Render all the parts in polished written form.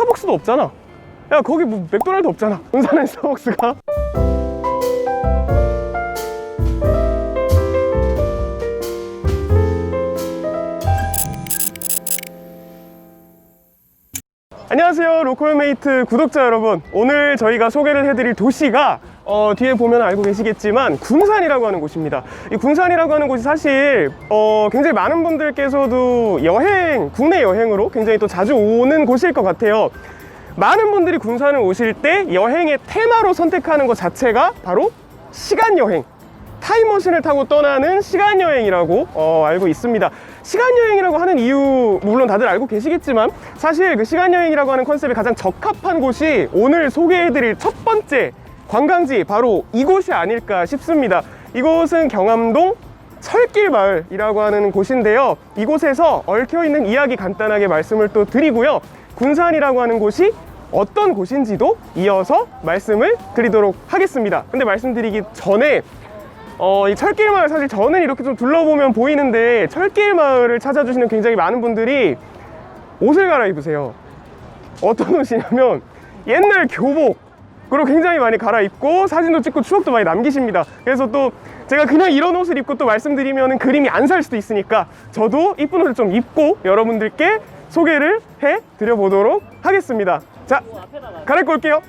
스타벅스도 없잖아. 야, 거기 뭐 맥도날드 없잖아. 군산에 스타벅스가. 안녕하세요, 로컬메이트 구독자 여러분. 오늘 저희가 소개를 해드릴 도시가 뒤에 보면 알고 계시겠지만 군산이라고 하는 곳입니다. 이 군산이라고 하는 곳이 사실 굉장히 많은 분들께서도 국내 여행으로 굉장히 또 자주 오는 곳일 것 같아요. 많은 분들이 군산을 오실 때 여행의 테마로 선택하는 것 자체가 바로 시간여행, 타임머신을 타고 떠나는 시간여행이라고 알고 있습니다. 시간여행이라고 하는 이유 물론 다들 알고 계시겠지만 사실 그 시간여행이라고 하는 컨셉에 가장 적합한 곳이 오늘 소개해드릴 첫 번째 관광지, 바로 이곳이 아닐까 싶습니다. 이곳은 경암동 철길마을이라고 하는 곳인데요. 이곳에서 얽혀있는 이야기 간단하게 말씀을 또 드리고요. 군산이라고 하는 곳이 어떤 곳인지도 이어서 말씀을 드리도록 하겠습니다. 근데 말씀드리기 전에 이 철길마을, 사실 저는 이렇게 좀 둘러보면 보이는데 철길마을을 찾아주시는 굉장히 많은 분들이 옷을 갈아입으세요. 어떤 옷이냐면 옛날 교복으로 굉장히 많이 갈아입고 사진도 찍고 추억도 많이 남기십니다. 그래서 또 제가 그냥 이런 옷을 입고 또 말씀드리면 그림이 안 살 수도 있으니까 저도 이쁜 옷을 좀 입고 여러분들께 소개를 해드려보도록 하겠습니다. 자, 갈아입고 올게요.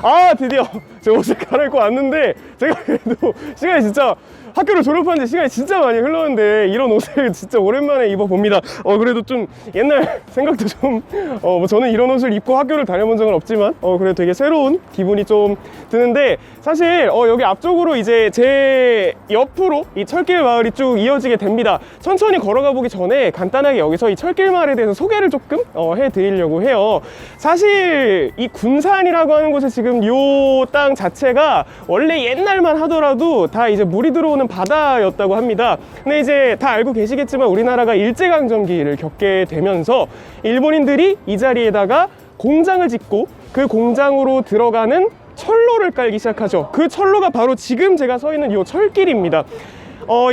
아, 드디어 제 옷을 갈아입고 왔는데, 제가 그래도 시간이 진짜, 학교를 졸업한 지 시간이 진짜 많이 흘렀는데 이런 옷을 진짜 오랜만에 입어봅니다. 그래도 좀 옛날 생각도 좀 뭐 저는 이런 옷을 입고 학교를 다녀본 적은 없지만 그래도 되게 새로운 기분이 좀 드는데, 사실 여기 앞쪽으로 이제 제 옆으로 이 철길 마을이 쭉 이어지게 됩니다. 천천히 걸어가 보기 전에 간단하게 여기서 이 철길 마을에 대해서 소개를 조금 해드리려고 해요. 사실 이 군산이라고 하는 곳에 지금 요 땅 자체가 원래 옛날만 하더라도 다 이제 물이 들어오는 바다였다고 합니다. 근데 이제 다 알고 계시겠지만 우리나라가 일제강점기를 겪게 되면서 일본인들이 이 자리에다가 공장을 짓고 그 공장으로 들어가는 철로를 깔기 시작하죠. 그 철로가 바로 지금 제가 서 있는 이 철길입니다.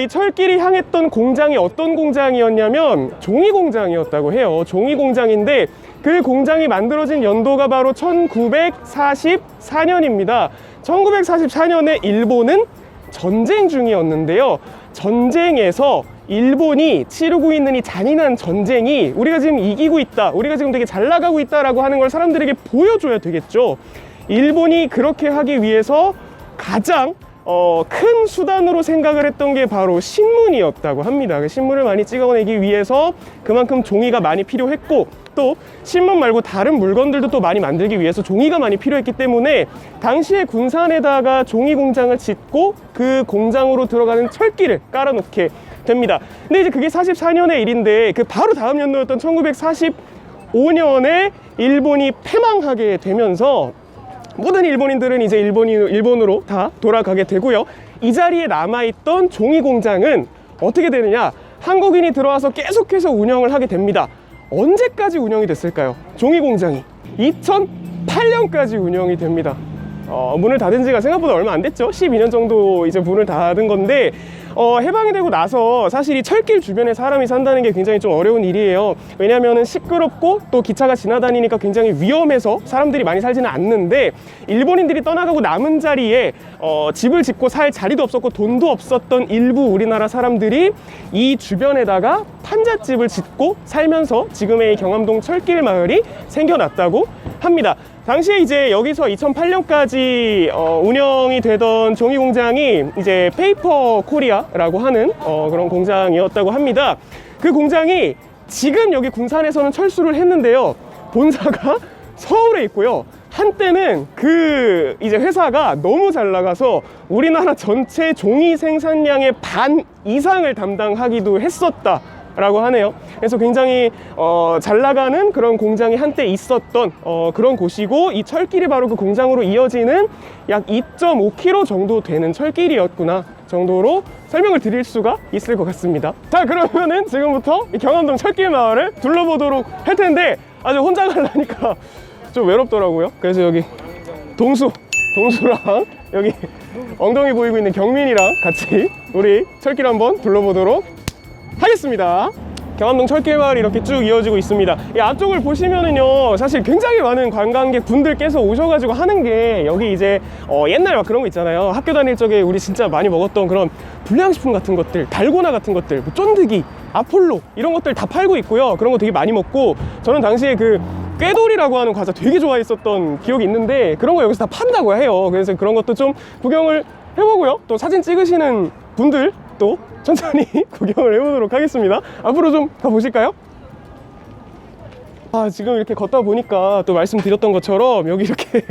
이 철길이 향했던 공장이 어떤 공장이었냐면 종이공장이었다고 해요. 종이공장인데 그 공장이 만들어진 연도가 바로 1944년입니다. 1944년에 일본은 전쟁 중이었는데요. 전쟁에서 일본이 치르고 있는 이 잔인한 전쟁이 우리가 지금 이기고 있다, 우리가 지금 되게 잘 나가고 있다라고 하는 걸 사람들에게 보여줘야 되겠죠. 일본이 그렇게 하기 위해서 가장 큰 수단으로 생각을 했던 게 바로 신문이었다고 합니다. 신문을 많이 찍어내기 위해서 그만큼 종이가 많이 필요했고, 또 신문 말고 다른 물건들도 또 많이 만들기 위해서 종이가 많이 필요했기 때문에 당시에 군산에다가 종이 공장을 짓고 그 공장으로 들어가는 철길을 깔아놓게 됩니다. 근데 이제 그게 44년의 일인데 그 바로 다음 연도였던 1945년에 일본이 패망하게 되면서 모든 일본인들은 이제 일본으로 다 돌아가게 되고요. 이 자리에 남아있던 종이 공장은 어떻게 되느냐, 한국인이 들어와서 계속해서 운영을 하게 됩니다. 언제까지 운영이 됐을까요? 종이 공장이 2008년까지 운영이 됩니다. 문을 닫은 지가 생각보다 얼마 안 됐죠. 12년 정도 이제 문을 닫은 건데, 해방이 되고 나서 사실 이 철길 주변에 사람이 산다는 게 굉장히 좀 어려운 일이에요. 왜냐면은 시끄럽고 또 기차가 지나다니니까 굉장히 위험해서 사람들이 많이 살지는 않는데, 일본인들이 떠나가고 남은 자리에 집을 짓고 살 자리도 없었고 돈도 없었던 일부 우리나라 사람들이 이 주변에다가 판잣집을 짓고 살면서 지금의 경암동 철길 마을이 생겨났다고 합니다. 당시에 이제 여기서 2008년까지 운영이 되던 종이 공장이 이제 페이퍼 코리아라고 하는 그런 공장이었다고 합니다. 그 공장이 지금 여기 군산에서는 철수를 했는데요. 본사가 서울에 있고요. 한때는 그 이제 회사가 너무 잘 나가서 우리나라 전체 종이 생산량의 반 이상을 담당하기도 했었다 라고 하네요. 그래서 굉장히 잘 나가는 그런 공장이 한때 있었던 그런 곳이고, 이 철길이 바로 그 공장으로 이어지는 약 2.5km 정도 되는 철길이었구나 정도로 설명을 드릴 수가 있을 것 같습니다. 자, 그러면은 지금부터 이 경암동 철길 마을을 둘러보도록 할 텐데, 아주 혼자 가려니까 좀 외롭더라고요. 그래서 여기 동수랑 여기 엉덩이 보이고 있는 경민이랑 같이 우리 철길 한번 둘러보도록 하겠습니다. 경암동 철길 마을이 이렇게 쭉 이어지고 있습니다. 이 앞쪽을 보시면은요, 사실 굉장히 많은 관광객 분들께서 오셔가지고 하는 게, 여기 이제 옛날 막 그런 거 있잖아요. 학교 다닐 적에 우리 진짜 많이 먹었던 그런 불량식품 같은 것들, 달고나 같은 것들, 뭐 쫀득이, 아폴로 이런 것들 다 팔고 있고요. 그런 거 되게 많이 먹고, 저는 당시에 그 꾀돌이라고 하는 과자 되게 좋아했었던 기억이 있는데, 그런 거 여기서 다 판다고 해요. 그래서 그런 것도 좀 구경을 해보고요. 또 사진 찍으시는 분들 또 천천히 구경을 해보도록 하겠습니다. 앞으로 좀 가보실까요? 지금 이렇게 걷다 보니까 또 말씀드렸던 것처럼 여기 이렇게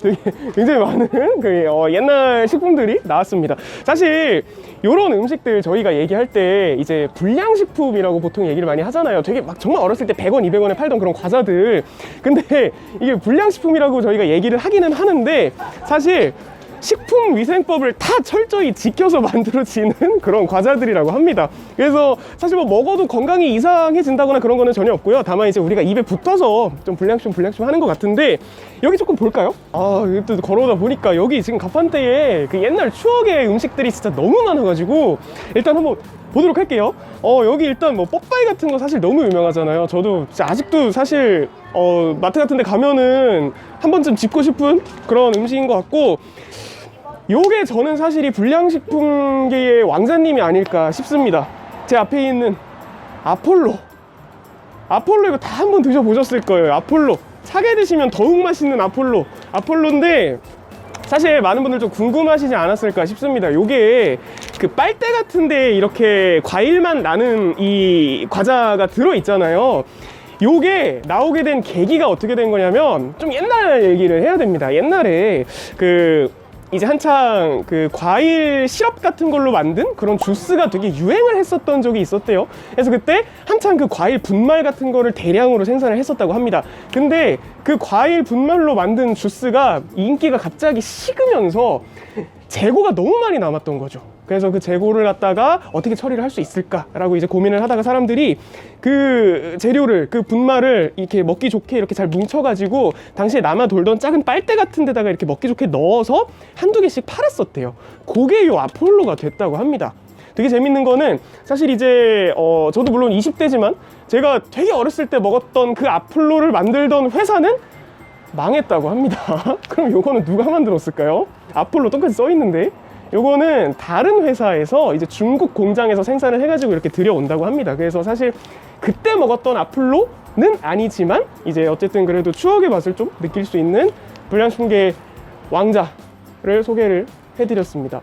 되게 굉장히 많은 그 옛날 식품들이 나왔습니다. 사실 이런 음식들 저희가 얘기할 때 이제 불량식품이라고 보통 얘기를 많이 하잖아요. 되게 막 정말 어렸을 때 100원, 200원에 팔던 그런 과자들. 근데 이게 불량식품이라고 저희가 얘기를 하기는 하는데, 사실 식품위생법을 다 철저히 지켜서 만들어지는 그런 과자들이라고 합니다. 그래서 사실 뭐 먹어도 건강이 이상해진다거나 그런 거는 전혀 없고요. 다만 이제 우리가 입에 붙어서 좀 불량식품 하는 것 같은데, 여기 조금 볼까요? 여기 또 걸어오다 보니까 여기 지금 가판대에 그 옛날 추억의 음식들이 진짜 너무 많아가지고 일단 한번 보도록 할게요. 여기 일단 뭐 뽀빠이 같은 거 사실 너무 유명하잖아요. 저도 진짜 아직도 사실 마트 같은 데 가면은 한 번쯤 짚고 싶은 그런 음식인 것 같고, 요게 저는 사실 이 불량식품계의 왕자님이 아닐까 싶습니다. 제 앞에 있는 아폴로 이거 다 한번 드셔보셨을 거예요. 아폴로 차게 드시면 더욱 맛있는 아폴로인데, 사실 많은 분들 좀 궁금하시지 않았을까 싶습니다. 요게 그 빨대 같은데 이렇게 과일만 나는 이 과자가 들어있잖아요. 요게 나오게 된 계기가 어떻게 된 거냐면, 좀 옛날 얘기를 해야 됩니다. 옛날에 이제 한창 그 과일 시럽 같은 걸로 만든 그런 주스가 되게 유행을 했었던 적이 있었대요. 그래서 그때 한창 그 과일 분말 같은 거를 대량으로 생산을 했었다고 합니다. 근데 그 과일 분말로 만든 주스가 인기가 갑자기 식으면서 재고가 너무 많이 남았던 거죠. 그래서 그 재고를 갖다가 어떻게 처리를 할 수 있을까라고 이제 고민을 하다가 사람들이 그 재료를, 그 분말을 이렇게 먹기 좋게 이렇게 잘 뭉쳐가지고 당시에 남아 돌던 작은 빨대 같은 데다가 이렇게 먹기 좋게 넣어서 한두 개씩 팔았었대요. 그게 요 아폴로가 됐다고 합니다. 되게 재밌는 거는, 사실 이제 저도 물론 20대지만 제가 되게 어렸을 때 먹었던 그 아폴로를 만들던 회사는 망했다고 합니다. 그럼 요거는 누가 만들었을까요? 아폴로 똑같이 써 있는데. 요거는 다른 회사에서 이제 중국 공장에서 생산을 해가지고 이렇게 들여온다고 합니다. 그래서 사실 그때 먹었던 아폴로는 아니지만, 이제 어쨌든 그래도 추억의 맛을 좀 느낄 수 있는 불량식품계 왕자를 소개를 해드렸습니다.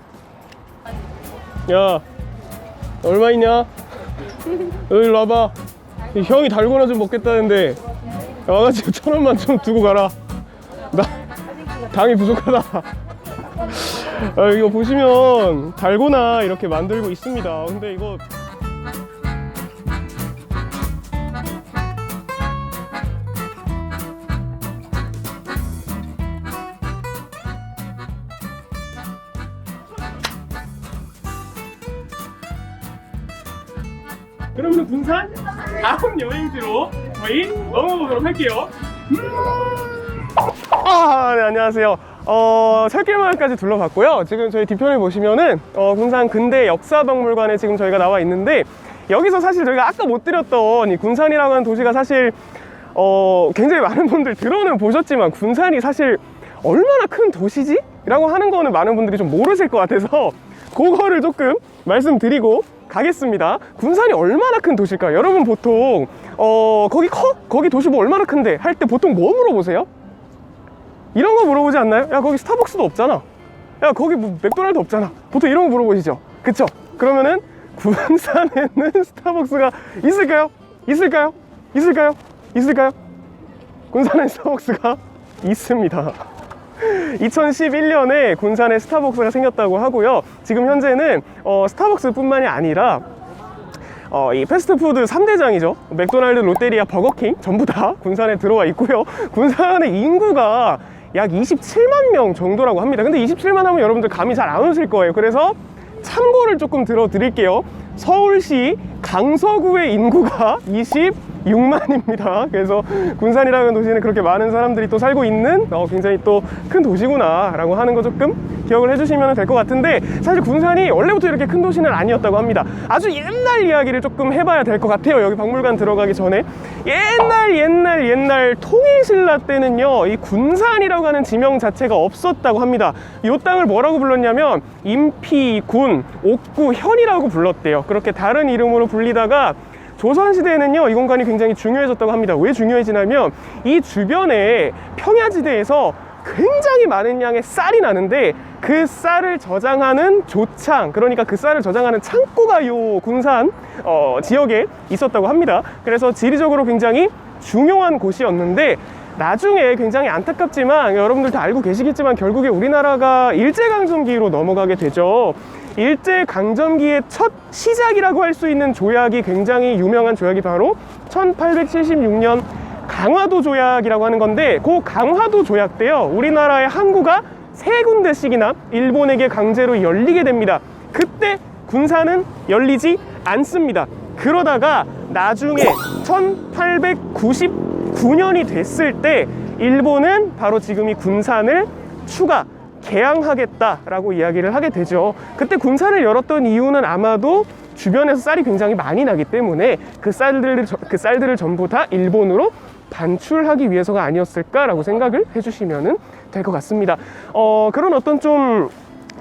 야, 얼마 있냐? 여기 일로 와봐. 형이 달고나 좀 먹겠다는데 와가지고 1,000원만 좀 두고 가라. 나 당이 부족하다. 이거 보시면 달고나 이렇게 만들고 있습니다. 근데 이거 그러면 군산 다음 여행지로 저희 넘어가보도록 할게요. 네, 안녕하세요. 철길마을까지 둘러봤고요. 지금 저희 뒤편에 보시면은 군산 근대 역사박물관에 지금 저희가 나와 있는데, 여기서 사실 저희가 아까 못 드렸던 이 군산이라고 하는 도시가 사실 굉장히 많은 분들 들어는 보셨지만, 군산이 사실 얼마나 큰 도시지? 라고 하는 거는 많은 분들이 좀 모르실 것 같아서 그거를 조금 말씀드리고 가겠습니다. 군산이 얼마나 큰 도시일까요? 여러분 보통 거기 커? 거기 도시 뭐 얼마나 큰데? 할 때 보통 뭐 물어보세요? 이런 거 물어보지 않나요? 야, 거기 스타벅스도 없잖아. 야, 거기 뭐 맥도날드 없잖아. 보통 이런 거 물어보시죠. 그쵸? 그러면은 군산에는 스타벅스가 있을까요? 있을까요? 있을까요? 있을까요? 군산에 스타벅스가 있습니다. 2011년에 군산에 스타벅스가 생겼다고 하고요. 지금 현재는 스타벅스 뿐만이 아니라 이 패스트푸드 3대장이죠. 맥도날드, 롯데리아, 버거킹 전부 다 군산에 들어와 있고요. 군산의 인구가 약 27만 명 정도라고 합니다. 근데 27만 하면 여러분들 감이 잘 안 오실 거예요. 그래서 참고를 조금 들어드릴게요. 서울시 강서구의 인구가 6만입니다. 그래서 군산이라는 도시는 그렇게 많은 사람들이 또 살고 있는 굉장히 또 큰 도시구나 라고 하는 거 조금 기억을 해주시면 될 것 같은데, 사실 군산이 원래부터 이렇게 큰 도시는 아니었다고 합니다. 아주 옛날 이야기를 조금 해봐야 될 것 같아요. 여기 박물관 들어가기 전에 옛날 통일신라 때는요, 이 군산이라고 하는 지명 자체가 없었다고 합니다. 이 땅을 뭐라고 불렀냐면 임피, 군, 옥구, 현이라고 불렀대요. 그렇게 다른 이름으로 불리다가 조선시대에는요, 이 공간이 굉장히 중요해졌다고 합니다. 왜 중요해지냐면 이 주변에 평야지대에서 굉장히 많은 양의 쌀이 나는데, 그 쌀을 저장하는 조창, 그러니까 그 쌀을 저장하는 창고가 요 군산 지역에 있었다고 합니다. 그래서 지리적으로 굉장히 중요한 곳이었는데, 나중에 굉장히 안타깝지만 여러분들 다 알고 계시겠지만 결국에 우리나라가 일제강점기로 넘어가게 되죠. 일제강점기의 첫 시작이라고 할 수 있는 조약이 굉장히 유명한 조약이 바로 1876년 강화도 조약이라고 하는 건데, 그 강화도 조약 때요, 우리나라의 항구가 3군데씩이나 일본에게 강제로 열리게 됩니다. 그때 군산은 열리지 않습니다. 그러다가 나중에 1899년이 됐을 때 일본은 바로 지금 이 군산을 추가 개항하겠다라고 이야기를 하게 되죠. 그때 군산을 열었던 이유는 아마도 주변에서 쌀이 굉장히 많이 나기 때문에 그 쌀들을 전부 다 일본으로 반출하기 위해서가 아니었을까라고 생각을 해주시면 될 것 같습니다. 그런 어떤 좀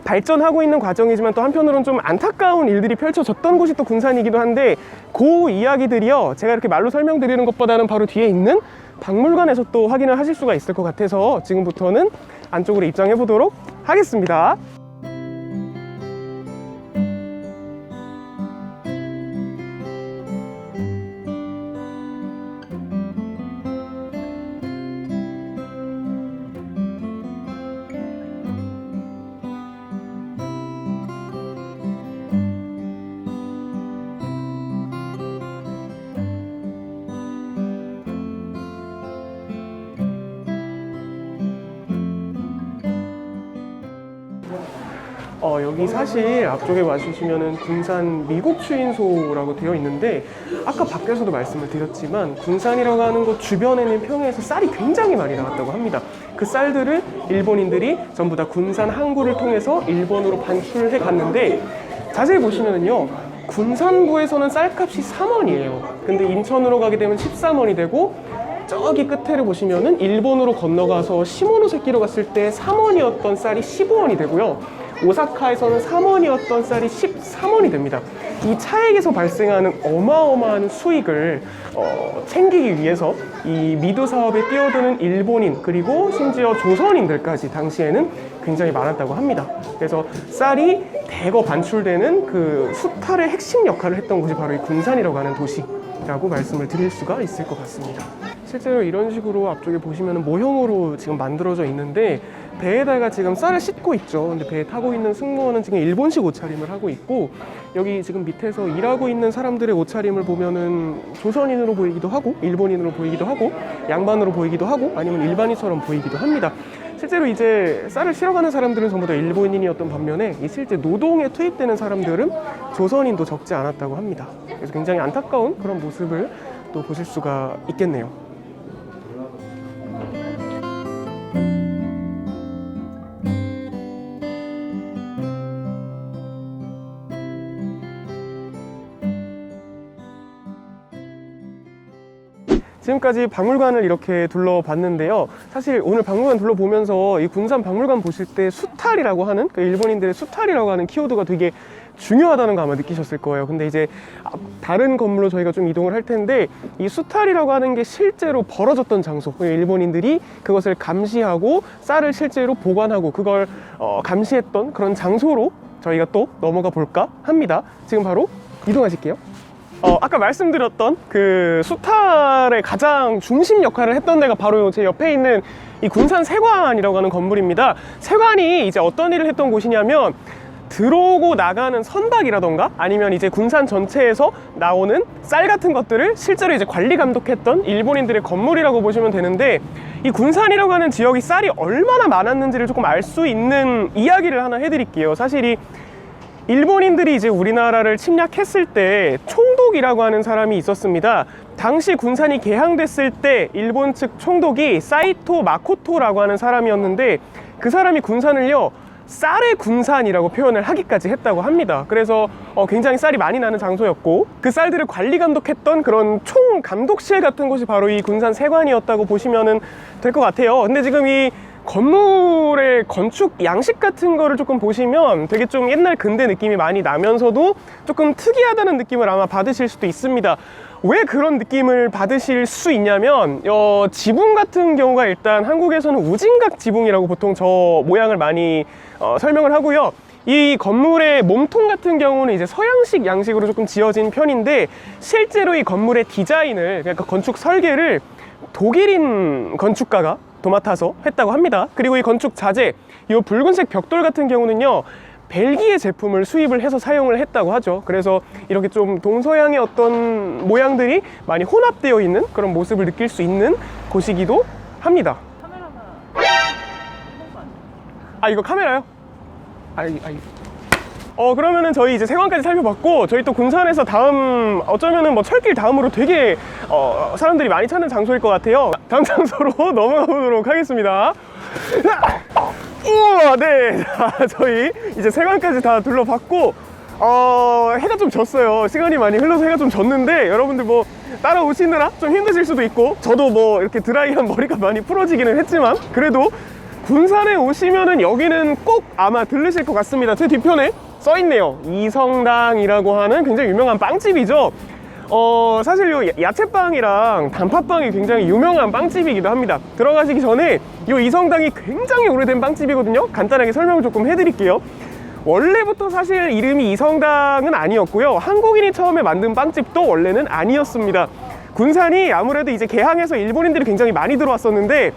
발전하고 있는 과정이지만 또 한편으로는 좀 안타까운 일들이 펼쳐졌던 곳이 또 군산이기도 한데, 그 이야기들이요, 제가 이렇게 말로 설명드리는 것보다는 바로 뒤에 있는 박물관에서 또 확인을 하실 수가 있을 것 같아서 지금부터는 안쪽으로 입장해 보도록 하겠습니다. 여기 사실 앞쪽에 와주시면은 군산 미국 추인소라고 되어 있는데, 아까 밖에서도 말씀을 드렸지만 군산이라고 하는 곳 주변에 있는 평야에서 쌀이 굉장히 많이 나왔다고 합니다. 그 쌀들을 일본인들이 전부 다 군산 항구를 통해서 일본으로 반출해 갔는데, 자세히 보시면은요, 군산부에서는 쌀값이 3원이에요. 근데 인천으로 가게 되면 13원이 되고, 저기 끝에를 보시면은 일본으로 건너가서 시모노세키로 갔을 때 3원이었던 쌀이 15원이 되고요, 오사카에서는 3원이었던 쌀이 13원이 됩니다. 이 차액에서 발생하는 어마어마한 수익을 챙기기 위해서 이 미도 사업에 뛰어드는 일본인, 그리고 심지어 조선인들까지 당시에는 굉장히 많았다고 합니다. 그래서 쌀이 대거 반출되는 그 수탈의 핵심 역할을 했던 곳이 바로 이 군산이라고 하는 도시라고 말씀을 드릴 수가 있을 것 같습니다. 실제로 이런 식으로 앞쪽에 보시면 모형으로 지금 만들어져 있는데, 배에다가 지금 쌀을 싣고 있죠. 근데 배에 타고 있는 승무원은 지금 일본식 옷차림을 하고 있고, 여기 지금 밑에서 일하고 있는 사람들의 옷차림을 보면은 조선인으로 보이기도 하고, 일본인으로 보이기도 하고, 양반으로 보이기도 하고, 아니면 일반인처럼 보이기도 합니다. 실제로 이제 쌀을 실어가는 사람들은 전부 다 일본인이었던 반면에, 이 실제 노동에 투입되는 사람들은 조선인도 적지 않았다고 합니다. 그래서 굉장히 안타까운 그런 모습을 또 보실 수가 있겠네요. 지금까지 박물관을 이렇게 둘러봤는데요. 사실 오늘 박물관 둘러보면서 이 군산 박물관 보실 때 수탈이라고 하는, 그 일본인들의 수탈이라고 하는 키워드가 되게 중요하다는 거 아마 느끼셨을 거예요. 근데 이제 다른 건물로 저희가 좀 이동을 할 텐데, 이 수탈이라고 하는 게 실제로 벌어졌던 장소, 일본인들이 그것을 감시하고 쌀을 실제로 보관하고 그걸 감시했던 그런 장소로 저희가 또 넘어가 볼까 합니다. 지금 바로 이동하실게요. 아까 말씀드렸던 그 수탈의 가장 중심 역할을 했던 데가 바로 제 옆에 있는 이 군산 세관이라고 하는 건물입니다. 세관이 이제 어떤 일을 했던 곳이냐면, 들어오고 나가는 선박이라던가 아니면 이제 군산 전체에서 나오는 쌀 같은 것들을 실제로 이제 관리 감독했던 일본인들의 건물이라고 보시면 되는데, 이 군산이라고 하는 지역이 쌀이 얼마나 많았는지를 조금 알 수 있는 이야기를 하나 해드릴게요. 사실 이 일본인들이 이제 우리나라를 침략했을 때 총독이라고 하는 사람이 있었습니다. 당시 군산이 개항됐을 때 일본 측 총독이 사이토 마코토라고 하는 사람이었는데, 그 사람이 군산을요 쌀의 군산이라고 표현을 하기까지 했다고 합니다. 그래서 굉장히 쌀이 많이 나는 장소였고, 그 쌀들을 관리 감독했던 그런 총 감독실 같은 곳이 바로 이 군산 세관이었다고 보시면 될 것 같아요. 근데 지금 이 건물의 건축 양식 같은 거를 조금 보시면 되게 좀 옛날 근대 느낌이 많이 나면서도 조금 특이하다는 느낌을 아마 받으실 수도 있습니다. 왜 그런 느낌을 받으실 수 있냐면, 지붕 같은 경우가 일단 한국에서는 우진각 지붕이라고 보통 저 모양을 많이 설명을 하고요. 이 건물의 몸통 같은 경우는 이제 서양식 양식으로 조금 지어진 편인데, 실제로 이 건물의 디자인을, 그러니까 건축 설계를 독일인 건축가가 도맡아서 했다고 합니다. 그리고 이 건축 자재, 이 붉은색 벽돌 같은 경우는요 벨기에 제품을 수입을 해서 사용을 했다고 하죠. 그래서 이렇게 좀 동서양의 어떤 모양들이 많이 혼합되어 있는 그런 모습을 느낄 수 있는 곳이기도 합니다. 아, 이거 카메라요? 그러면은 저희 이제 세관까지 살펴봤고, 저희 또 군산에서 다음, 어쩌면은 뭐 철길 다음으로 되게 사람들이 많이 찾는 장소일 것 같아요. 다음 장소로 넘어가 보도록 하겠습니다. 우와, 네. 자, 저희 이제 세관까지 다 둘러봤고, 해가 좀 졌어요. 시간이 많이 흘러서 해가 좀 졌는데, 여러분들 뭐 따라오시느라 좀 힘드실 수도 있고, 저도 뭐 이렇게 드라이한 머리가 많이 풀어지기는 했지만, 그래도 군산에 오시면은 여기는 꼭 아마 들르실 것 같습니다. 제 뒤편에 써있네요. 이성당이라고 하는 굉장히 유명한 빵집이죠. 사실 요 야채빵이랑 단팥빵이 굉장히 유명한 빵집이기도 합니다. 들어가시기 전에 요 이성당이 굉장히 오래된 빵집이거든요. 간단하게 설명을 조금 해드릴게요. 원래부터 사실 이름이 이성당은 아니었고요, 한국인이 처음에 만든 빵집도 원래는 아니었습니다. 군산이 아무래도 이제 개항해서 일본인들이 굉장히 많이 들어왔었는데,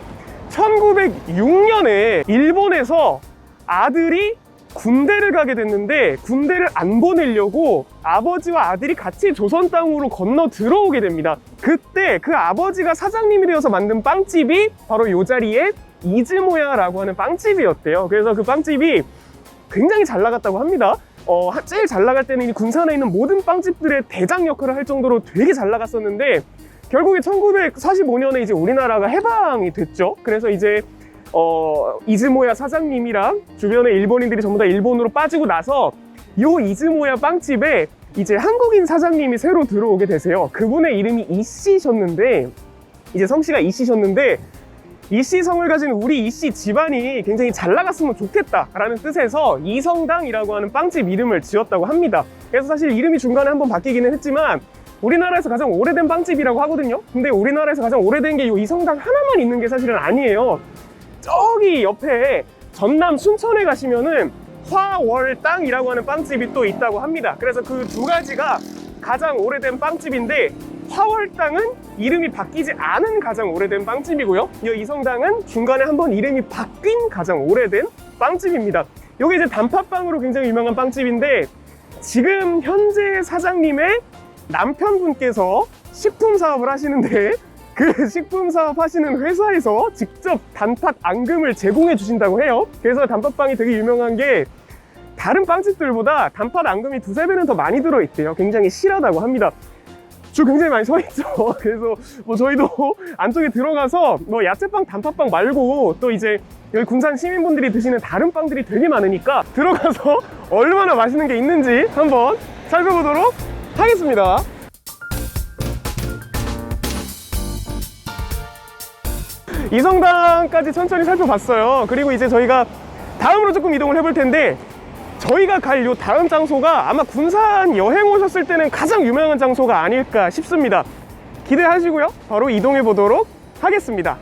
1906년에 일본에서 아들이 군대를 가게 됐는데, 군대를 안 보내려고 아버지와 아들이 같이 조선 땅으로 건너 들어오게 됩니다. 그때 그 아버지가 사장님이 되어서 만든 빵집이 바로 요 자리에 이즈모야라고 하는 빵집이었대요. 그래서 그 빵집이 굉장히 잘 나갔다고 합니다. 제일 잘 나갈 때는 이 군산에 있는 모든 빵집들의 대장 역할을 할 정도로 되게 잘 나갔었는데, 결국에 1945년에 이제 우리나라가 해방이 됐죠. 그래서 이제 이즈모야 사장님이랑 주변의 일본인들이 전부 다 일본으로 빠지고 나서 요 이즈모야 빵집에 이제 한국인 사장님이 새로 들어오게 되세요. 그분의 이름이 이씨셨는데, 이제 성씨가 이씨셨는데, 이씨 성을 가진 우리 이씨 집안이 굉장히 잘 나갔으면 좋겠다라는 뜻에서 이성당이라고 하는 빵집 이름을 지었다고 합니다. 그래서 사실 이름이 중간에 한번 바뀌기는 했지만, 우리나라에서 가장 오래된 빵집이라고 하거든요. 근데 우리나라에서 가장 오래된 게 이 이성당 하나만 있는 게 사실은 아니에요. 저기 옆에 전남 순천에 가시면은 화월땅이라고 하는 빵집이 또 있다고 합니다. 그래서 그 두 가지가 가장 오래된 빵집인데, 화월땅은 이름이 바뀌지 않은 가장 오래된 빵집이고요, 이 이성당은 중간에 한번 이름이 바뀐 가장 오래된 빵집입니다. 이게 이제 단팥빵으로 굉장히 유명한 빵집인데, 지금 현재 사장님의 남편분께서 식품 사업을 하시는데, 그 식품 사업 하시는 회사에서 직접 단팥 앙금을 제공해 주신다고 해요. 그래서 단팥빵이 되게 유명한 게, 다른 빵집들보다 단팥 앙금이 두세 배는 더 많이 들어있대요. 굉장히 실하다고 합니다. 줄 굉장히 많이 서 있죠. 그래서 뭐 저희도 안쪽에 들어가서 뭐 야채빵, 단팥빵 말고 또 이제 여기 군산 시민분들이 드시는 다른 빵들이 되게 많으니까 들어가서 얼마나 맛있는 게 있는지 한번 살펴보도록 하겠습니다. 이성당까지 천천히 살펴봤어요. 그리고 이제 저희가 다음으로 조금 이동을 해볼 텐데, 저희가 갈 요 다음 장소가 아마 군산 여행 오셨을 때는 가장 유명한 장소가 아닐까 싶습니다. 기대하시고요, 바로 이동해 보도록 하겠습니다.